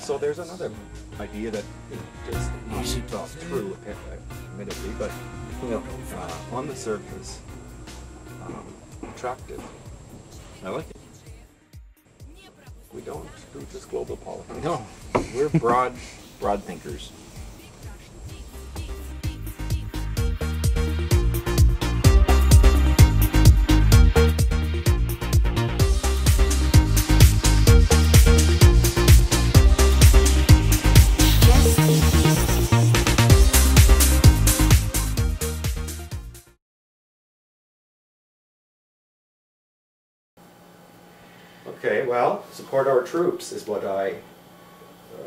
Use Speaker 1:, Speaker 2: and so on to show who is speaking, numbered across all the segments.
Speaker 1: So there's another idea that is not true, admittedly, but on the surface, attractive. I like it. We don't do just global politics. No, we're broad thinkers. Okay, well, support our troops is what I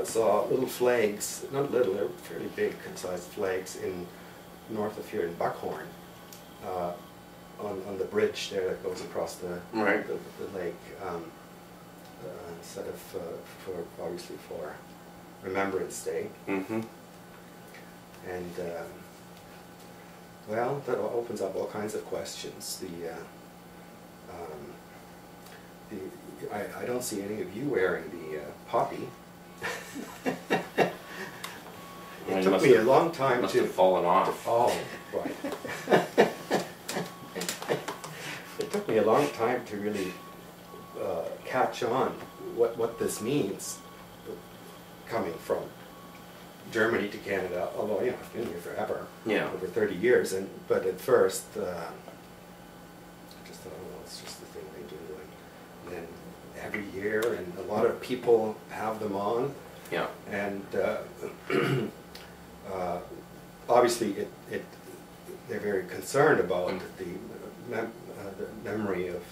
Speaker 1: saw. Little flags, not little, they're fairly big sized flags in north of here in Buckhorn, on the bridge there that goes across the lake, instead of obviously for Remembrance Day.
Speaker 2: Mm-hmm.
Speaker 1: And well, that opens up all kinds of questions. I don't see any of you wearing the poppy. It took me a long time
Speaker 2: to fallen off.
Speaker 1: Oh, right. It took me a long time to really catch on what this means, coming from Germany to Canada. Although I've been here forever, over 30 years, but at first I just thought, oh, well, it's just the thing they do, and then every year, and a lot of people have them on.
Speaker 2: Yeah.
Speaker 1: And obviously, they're very concerned about the memory of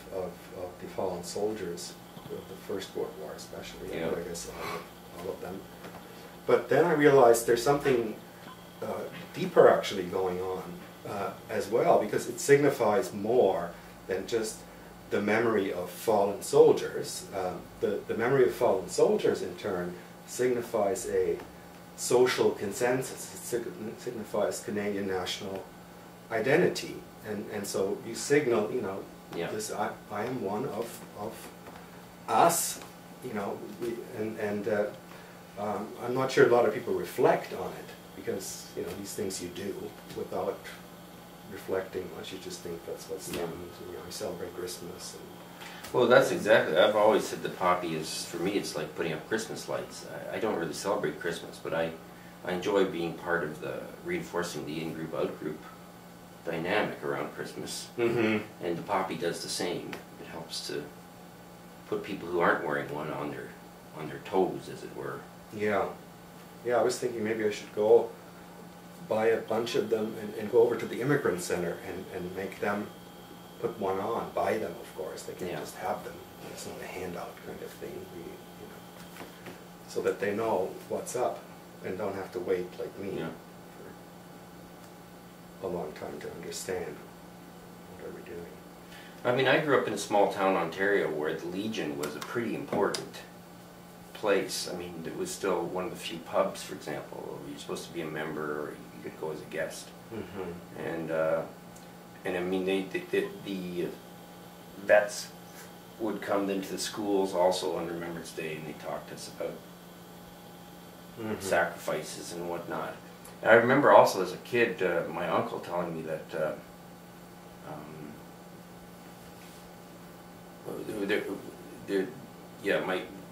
Speaker 1: the fallen soldiers of the First World War, especially.
Speaker 2: Yeah.
Speaker 1: I guess all of them. But then I realized there's something deeper actually going on as well, because it signifies more than just the memory of fallen soldiers. The memory of fallen soldiers, in turn, signifies a social consensus. It signifies Canadian national identity, and so you signal, this I am one of us, I'm not sure a lot of people reflect on it, because these things you do without reflecting much. You just think that's what's done. You celebrate Christmas.
Speaker 2: Well, that's exactly. I've always said the poppy is, for me, it's like putting up Christmas lights. I don't really celebrate Christmas, but I enjoy being part of the reinforcing the in-group, out-group dynamic around Christmas.
Speaker 1: Mm-hmm.
Speaker 2: And the poppy does the same. It helps to put people who aren't wearing one on their toes, as it were.
Speaker 1: Yeah. Yeah, I was thinking maybe I should go buy a bunch of them and go over to the Immigrant Center and make them put one on. Buy them, of course. They can't just have them. It's not a handout kind of thing. So that they know what's up and don't have to wait like me for a long time to understand what are we doing.
Speaker 2: I mean, I grew up in a small town, Ontario, where the Legion was a pretty important place. I mean, it was still one of the few pubs, for example, where you're supposed to be a member or you could go as a guest.
Speaker 1: Mm-hmm.
Speaker 2: And I mean, the vets would come into the schools also on Remembrance Day, and they talked to us about sacrifices and whatnot. And I remember also as a kid, my uncle telling me that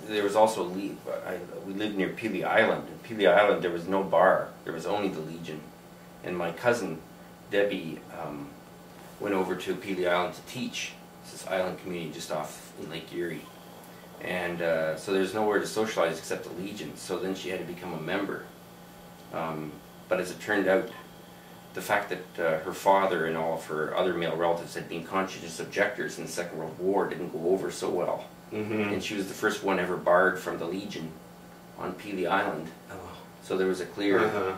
Speaker 2: there was also we lived near Pelee Island. In Pelee Island, there was no bar. There was only the Legion. And my cousin Debbie went over to Pelee Island to teach. It's this island community just off in Lake Erie. And so there's nowhere to socialize except the Legion. So then she had to become a member. But as it turned out, the fact that her father and all of her other male relatives had been conscientious objectors in the Second World War didn't go over so well.
Speaker 1: Mm-hmm.
Speaker 2: And she was the first one ever barred from the Legion on Pelee Island. Oh. So there was a clear...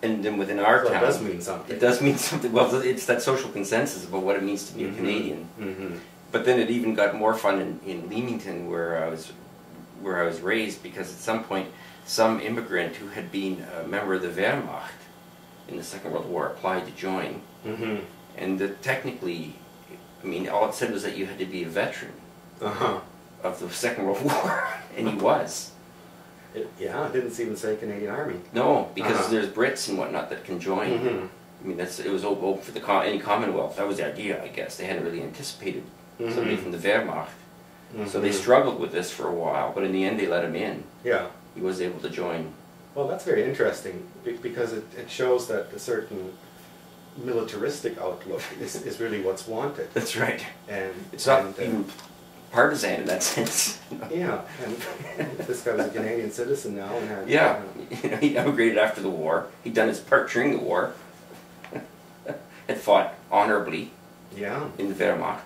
Speaker 2: And then within our town...
Speaker 1: it does mean something.
Speaker 2: It does mean something. Well, it's that social consensus about what it means to be a Canadian.
Speaker 1: Mm-hmm.
Speaker 2: But then it even got more fun in Leamington, where I was raised, because at some point, some immigrant who had been a member of the Wehrmacht in the Second World War applied to join.
Speaker 1: Mm-hmm.
Speaker 2: And technically, I mean, all it said was that you had to be a veteran of the Second World War, and he was.
Speaker 1: Yeah, it didn't even say Canadian Army.
Speaker 2: No, because
Speaker 1: Uh-huh.
Speaker 2: there's Brits and whatnot that can join.
Speaker 1: Mm-hmm.
Speaker 2: I mean, it was open for any Commonwealth. That was the idea, I guess. They hadn't really anticipated somebody from the Wehrmacht. So they struggled with this for a while, but in the end they let him in.
Speaker 1: Yeah.
Speaker 2: He was able to join.
Speaker 1: Well, that's very interesting because it shows that a certain militaristic outlook is really what's wanted.
Speaker 2: That's right.
Speaker 1: And
Speaker 2: It's not even partisan in that sense.
Speaker 1: yeah, and this guy was a Canadian citizen now and had
Speaker 2: Yeah, he emigrated after the war. He'd done his part during the war. Had fought honorably
Speaker 1: yeah.
Speaker 2: in the Wehrmacht.